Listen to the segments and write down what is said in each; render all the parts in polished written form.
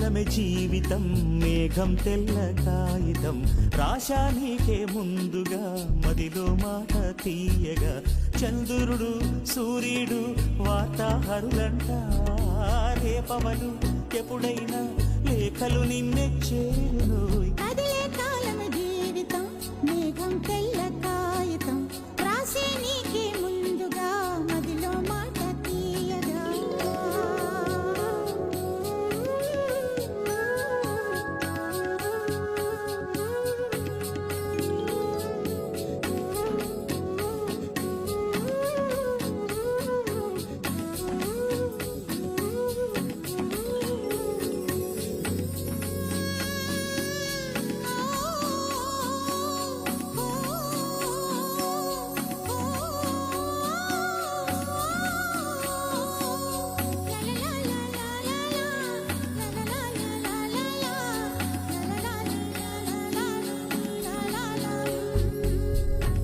కాలమే జీవితం మేఘం తెల్ల కాగితం రాశా నీకే ముందుగా మదిలో మాట తీయగా చంద్రుడు సూర్యుడు వార్తాహరులంట రేపవలు ఎప్పుడైనా లేఖలు నిన్నే చేరును కదిలే కాలమే జీవితం మేఘం తెల్ల కాగితం రాసే నీకే ముందుగా మదిలో మాట తీయగా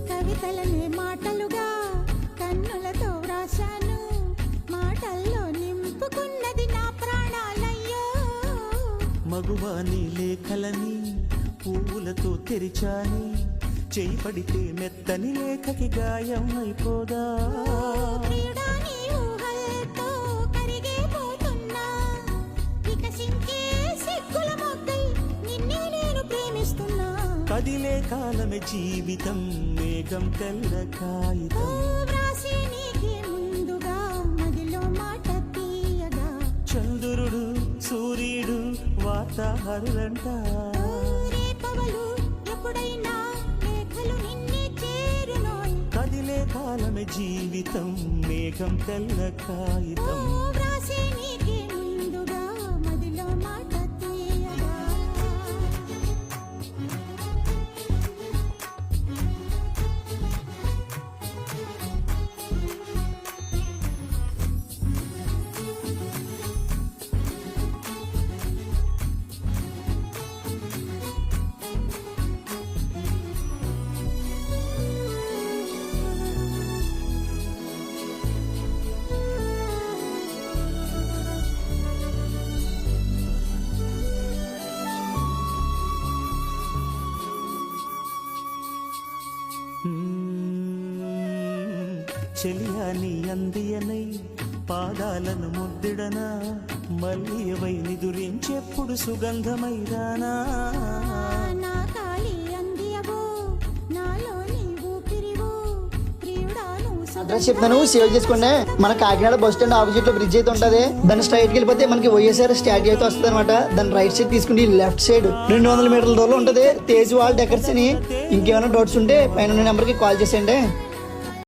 కవితలనే మాటలుగా కన్నులతో వ్రాశాను మాటల్లో నింపుకున్నది నా ప్రాణాలయ్యో మగువాని లేఖలని పువ్వులతో తెరిచాని చేయి పడితే మెత్తని లేఖకి గాయం అయిపోదా ప్రియుడా నీ ఊహలతో కరిగిపోతున్నా వికసించే సిగ్గుల మొగ్గై నిన్నే నేను ప్రేమిస్తున్నా కదిలే కాలమే జీవితం మేఘం తెల్ల కాగితం వ్రాసే నీకే ముందుగా మదిలో మాట తీయగా చంద్రుడు సూర్యుడు వార్తాహరులంట రేపవలు ఎప్పుడైనా లేఖలు నిన్నే చేరునోయ్ కదిలే కాలమే జీవితం మేఘం తెల్ల కాగితం వ్రాసే నీకే ముందుగా మదిలో మాట తీయగా చెలియాని అందియనై పాదాలను ముద్దిడనా మళ్ళీ వై నిదురించెప్పుడు సుగంధమైరానా నా కాలి అందియవో నాలో నీ ఊపిరివో ప్రియుడాను అడ్రస్ చెప్తాను సేవ్ చేసుకోండి. మన కాకినాడ బస్ స్టాండ్ ఆపోజిట్ లో బ్రిడ్జ్ అయితే ఉంటది. దాని స్ట్రైట్ కి వెళ్ళిపోతే మనకి వైఎస్ఆర్ స్టాట్యూ అయితే వస్తుంది అనమాట. దాని రైట్ సైడ్ తీసుకుని లెఫ్ట్ సైడ్ 200 మీటర్ల దూరంలో ఉంటది తేజ్ వాల్ డెకర్స్ అని. ఇంకేమైనా డౌట్స్ ఉంటే పైన నెంబర్ కి కాల్ చేసేయండి.